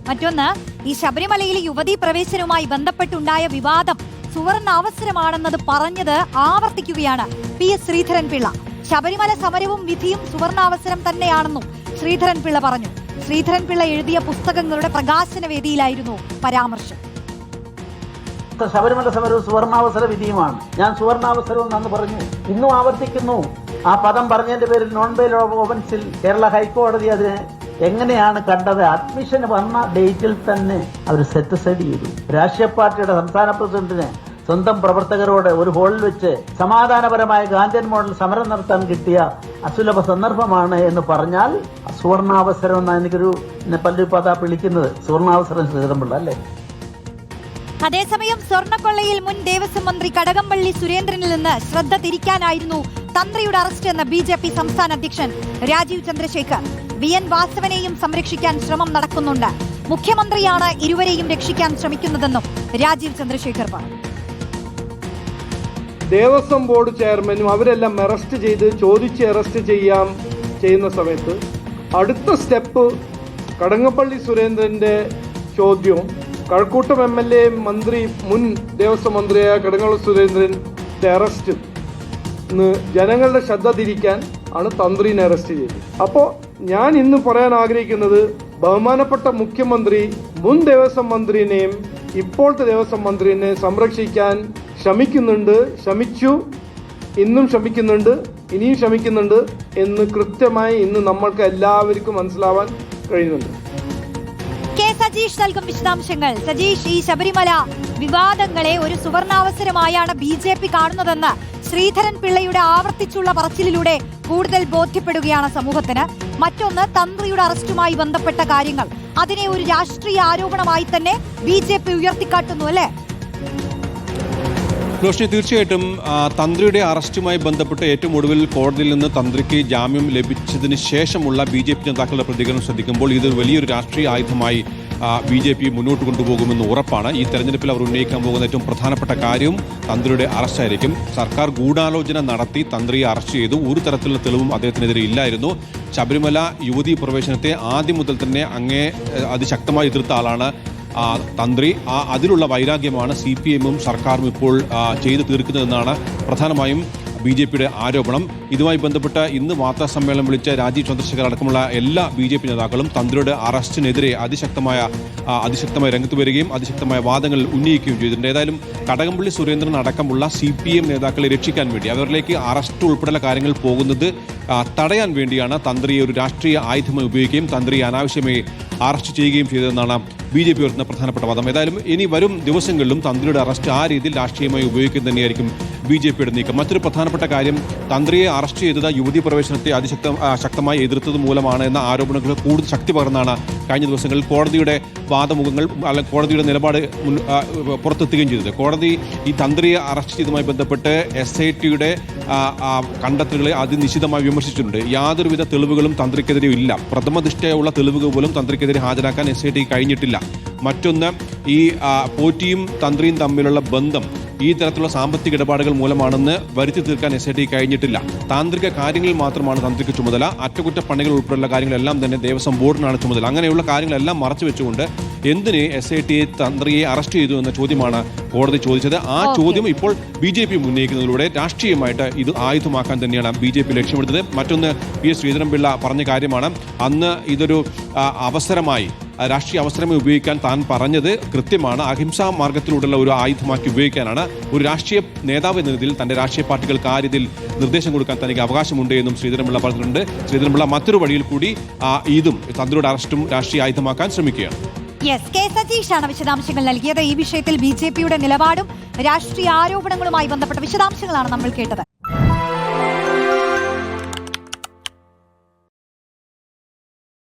മറ്റൊന്ന്, ഈ ശബരിമലയിലെ യുവതീ പ്രവേശനവുമായി ബന്ധപ്പെട്ടുണ്ടായ വിവാദം സുവർണ അവസരമാണെന്നത് പറഞ്ഞത് ആവർത്തിക്കുകയാണ് PS ശ്രീധരൻപിള്ള. ശബരിമല സമരവും വിധിയും സുവർണാവസരം തന്നെയാണെന്നും ശ്രീധരൻപിള്ള പറഞ്ഞു. ശ്രീധരൻപിള്ള എഴുതിയ പുസ്തകങ്ങളുടെ പ്രകാശന വേദിയിലായിരുന്നു പരാമർശം. ശബരിമല സമരവും സുവർണാവസര വിധിയുമാണ്. ഞാൻ സുവർണാവസരവും അന്ന് പറഞ്ഞു, ഇന്നും ആവർത്തിക്കുന്നു. ആ പദം പറഞ്ഞതിന്റെ പേരിൽ നോൺ ബെയിൽ ഓഫൻസിൽ കേരള ഹൈക്കോടതി അതിനെ എങ്ങനെയാണ് കണ്ടത്? അഡ്മിഷന് വന്ന ഡേറ്റിൽ തന്നെ അവർ സെറ്റ് സൈഡ് ചെയ്തു. രാഷ്ട്രീയ പാർട്ടിയുടെ സംസ്ഥാന പ്രസിഡന്റിന് സ്വന്തം പ്രവർത്തകരോട് ഒരു ഹാളിൽ വെച്ച് സമാധാനപരമായ ഗാന്ധിയൻ മോഡൽ സമരം നടത്താൻ കിട്ടിയ അസുലഭ സന്ദർഭമാണ് എന്ന് പറഞ്ഞാൽ സുവർണാവസരം എന്നാണ് എനിക്കൊരു പല്ലു പതാ വിളിക്കുന്നത്. സുവർണാവസരം ശ്രീധരൻപിള്ള അല്ലേ? അതേസമയം സ്വർണ്ണക്കൊള്ളയിൽ മുൻ ദേവസ്വം മന്ത്രി കടകംപള്ളി സുരേന്ദ്രനിൽ നിന്ന് ശ്രദ്ധ തിരിക്കാനായിരുന്നു തന്ത്രിയുടെ അറസ്റ്റ് എന്ന് BJP സംസ്ഥാന അധ്യക്ഷൻ രാജീവ് ചന്ദ്രശേഖർ. VN വാസവനെയും സംരക്ഷിക്കാൻ ശ്രമം നടക്കുന്നുണ്ട്. മുഖ്യമന്ത്രിയാണ് ഇരുവരെയും രക്ഷിക്കാൻ ശ്രമിക്കുന്നതെന്നും രാജീവ് ചന്ദ്രശേഖർ പറഞ്ഞു. ദേവസ്വം ബോർഡ് ചെയർമാനും അവരെല്ലാം അറസ്റ്റ് ചെയ്ത് ചോദിച്ച് അറസ്റ്റ് ചെയ്യുന്ന സമയത്ത് അടുത്ത സ്റ്റെപ്പ് കടകംപള്ളി സുരേന്ദ്രന്റെ ചോദ്യവും കഴക്കൂട്ടം MLA മന്ത്രി മുൻ ദേവസ്വം മന്ത്രിയായ കടകംപള്ളി സുരേന്ദ്രന്റെ അറസ്റ്റ് ജനങ്ങളുടെ ശ്രദ്ധ തിരിക്കാൻ ആണ് തന്ത്രിനെ അറസ്റ്റ് ചെയ്തത്. അപ്പോൾ ഞാൻ ഇന്ന് പറയാൻ ആഗ്രഹിക്കുന്നത്, ബഹുമാനപ്പെട്ട മുഖ്യമന്ത്രി മുൻ ദേവസ്വം മന്ത്രിനെയും ഇപ്പോഴത്തെ ദേവസ്വം മന്ത്രിനെ സംരക്ഷിക്കാൻ ശ്രമിച്ചു, ഇന്നും ശ്രമിക്കുന്നുണ്ട്, ഇനിയും ശ്രമിക്കുന്നുണ്ട് എന്ന് കൃത്യമായി ഇന്ന് നമ്മൾക്ക് എല്ലാവർക്കും മനസ്സിലാവാൻ കഴിയുന്നുണ്ട്. സജീഷ് നൽകും വിശദാംശങ്ങൾ. സജീഷ്, ഈ ശബരിമല വിവാദങ്ങളെ ഒരു സുവർണാവസരമായാണ് BJP കാണുന്നതെന്ന് ശ്രീധരൻപിള്ളയുടെ ആവർത്തിച്ചുള്ള പറച്ചിലിലൂടെ കൂടുതൽ ബോധ്യപ്പെടുകയാണ് സമൂഹത്തിന്. മറ്റൊന്ന്, തന്ത്രിയുടെ അറസ്റ്റുമായി ബന്ധപ്പെട്ട കാര്യങ്ങൾ, അതിനെ ഒരു രാഷ്ട്രീയ ആരോപണമായി തന്നെ BJP ഉയർത്തിക്കാട്ടുന്നു അല്ലേ? റോഷ്നി, തീർച്ചയായിട്ടും തന്ത്രിയുടെ അറസ്റ്റുമായി ബന്ധപ്പെട്ട് ഏറ്റവും ഒടുവിൽ കോടതിയിൽ നിന്ന് തന്ത്രിക്ക് ജാമ്യം ലഭിച്ചതിന് ശേഷമുള്ള BJP നേതാക്കളുടെ പ്രതികരണം ശ്രദ്ധിക്കുമ്പോൾ ഇതൊരു വലിയൊരു രാഷ്ട്രീയ ആയുധമായി BJP മുന്നോട്ട് കൊണ്ടുപോകുമെന്ന് ഉറപ്പാണ്. ഈ തെരഞ്ഞെടുപ്പിൽ അവർ ഉന്നയിക്കാൻ പോകുന്ന ഏറ്റവും പ്രധാനപ്പെട്ട കാര്യവും തന്ത്രിയുടെ അറസ്റ്റായിരിക്കും. സർക്കാർ ഗൂഢാലോചന നടത്തി തന്ത്രിയെ അറസ്റ്റ് ചെയ്തു. ഒരു തരത്തിലുള്ള തെളിവും അദ്ദേഹത്തിനെതിരെ ഇല്ലായിരുന്നു. ശബരിമല യുവതീ പ്രവേശനത്തെ ആദ്യം മുതൽ തന്നെ അതിശക്തമായി എതിർത്ത ആളാണ് തന്ത്രി. അതിലുള്ള വൈരാഗ്യമാണ് CPM-ഉം സർക്കാരും ഇപ്പോൾ ചെയ്തു തീർക്കുന്നതെന്നാണ് പ്രധാനമായും BJPയുടെ ആരോപണം. ഇതുമായി ബന്ധപ്പെട്ട് ഇന്ന് വാർത്താ സമ്മേളനം വിളിച്ച രാജീവ് ചന്ദ്രശേഖർ അടക്കമുള്ള എല്ലാ BJP നേതാക്കളും തന്ത്രിയുടെ അറസ്റ്റിനെതിരെ അതിശക്തമായി രംഗത്ത് വരികയും അതിശക്തമായ വാദങ്ങൾ ഉന്നയിക്കുകയും ചെയ്തിട്ടുണ്ട്. ഏതായാലും കടകംപള്ളി സുരേന്ദ്രൻ അടക്കമുള്ള CPM നേതാക്കളെ രക്ഷിക്കാൻ വേണ്ടി, അവരിലേക്ക് അറസ്റ്റ് ഉൾപ്പെടെയുള്ള കാര്യങ്ങൾ പോകുന്നത് തടയാൻ വേണ്ടിയാണ് തന്ത്രിയെ ഒരു രാഷ്ട്രീയ ആയുധമായി ഉപയോഗിക്കുകയും തന്ത്രിയെ അനാവശ്യമായി അറസ്റ്റ് ചെയ്യുകയും ചെയ്തതെന്നാണ് BJP ഉയർത്തുന്ന പ്രധാനപ്പെട്ട വാദം. ഏതായാലും ഇനി വരും ദിവസങ്ങളിലും തന്ത്രിയുടെ അറസ്റ്റ് ആ രീതിയിൽ രാഷ്ട്രീയമായി ഉപയോഗിക്കുന്നത് തന്നെയായിരിക്കും BJPയുടെ നീക്കം. മറ്റൊരു പ്രധാനപ്പെട്ട കാര്യം, തന്ത്രിയെ അറസ്റ്റ് ചെയ്തത് യുവതീ പ്രവേശനത്തെ ശക്തമായി എതിർത്തത് മൂലമാണ് എന്ന ആരോപണങ്ങൾ കൂടുതൽ ശക്തി പകർന്നാണ് കഴിഞ്ഞ ദിവസങ്ങളിൽ കോടതിയുടെ വാദമുഖങ്ങൾ അല്ലെങ്കിൽ കോടതിയുടെ നിലപാട് പുറത്തെത്തുകയും ചെയ്തത്. കോടതി ഈ തന്ത്രിയെ അറസ്റ്റ് ചെയ്തതുമായി ബന്ധപ്പെട്ട് SITയുടെ കണ്ടെത്തലുകളെ അതിനിശ്ചിതമായി വിമർശിച്ചിട്ടുണ്ട്. യാതൊരുവിധ തെളിവുകളും തന്ത്രിക്കെതിരെ ഇല്ല. പ്രഥമദൃഷ്ട്യയുള്ള തെളിവുകൾ പോലും തന്ത്രിക്കെതിരെ ഹാജരാക്കാൻ SIT കഴിഞ്ഞിട്ടില്ല. മറ്റൊന്ന്, ഈ പോറ്റിയും തന്ത്രിയും തമ്മിലുള്ള ബന്ധം ഈ തരത്തിലുള്ള സാമ്പത്തിക ഇടപാടുകൾ മൂലമാണെന്ന് വരുത്തി തീർക്കാൻ SIT കഴിഞ്ഞിട്ടില്ല. താന്ത്രിക കാര്യങ്ങളിൽ മാത്രമാണ് തന്ത്രിക്ക് ചുമതല. അറ്റകുറ്റപ്പണികൾ ഉൾപ്പെടെയുള്ള കാര്യങ്ങളെല്ലാം തന്നെ ദേവസ്വം ബോർഡിനാണ് ചുമതല. അങ്ങനെയുള്ള കാര്യങ്ങളെല്ലാം മറച്ചു വെച്ചുകൊണ്ട് എന്തിന് SIT തന്ത്രിയെ അറസ്റ്റ് ചെയ്തു എന്ന ചോദ്യമാണ് കോടതി ചോദിച്ചത്. ആ ചോദ്യം ഇപ്പോൾ BJP ഉന്നയിക്കുന്നതിലൂടെ രാഷ്ട്രീയമായിട്ട് ഇത് ആയുധമാക്കാൻ തന്നെയാണ് BJP ലക്ഷ്യമിടുന്നത്. മറ്റൊന്ന്, PS ശ്രീധരൻപിള്ള പറഞ്ഞ കാര്യമാണ്, അന്ന് ഇതൊരു അവസരമായി, രാഷ്ട്രീയ അവസരമായി ഉപയോഗിക്കാൻ താൻ പറഞ്ഞത് കൃത്യമാണ്. അഹിംസാ മാർഗത്തിലൂടെയുള്ള ഒരു ആയുധമാക്കി ഉപയോഗിക്കാനാണ്. ഒരു രാഷ്ട്രീയ നേതാവ് എന്ന രീതിയിൽ തന്റെ രാഷ്ട്രീയ പാർട്ടികൾക്ക് ആ രീതിയിൽ നിർദ്ദേശം കൊടുക്കാൻ തനിക്ക് അവകാശമുണ്ട് എന്നും ശ്രീധരൻപിള്ള പറഞ്ഞിട്ടുണ്ട്. ശ്രീധരൻപിള്ള മറ്റൊരു വഴിയിൽ കൂടി ഇതും തന്ത്രിയുടെ അറസ്റ്റും രാഷ്ട്രീയ ആയുധമാക്കാൻ ശ്രമിക്കുകയാണ്. സജീഷാണ് വിശദാംശങ്ങൾ നൽകിയത്. ഈ വിഷയത്തിൽ BJPയുടെ നിലപാടും രാഷ്ട്രീയ ആരോപണങ്ങളുമായി ബന്ധപ്പെട്ട വിശദാംശങ്ങളാണ് നമ്മൾ കേട്ടത്.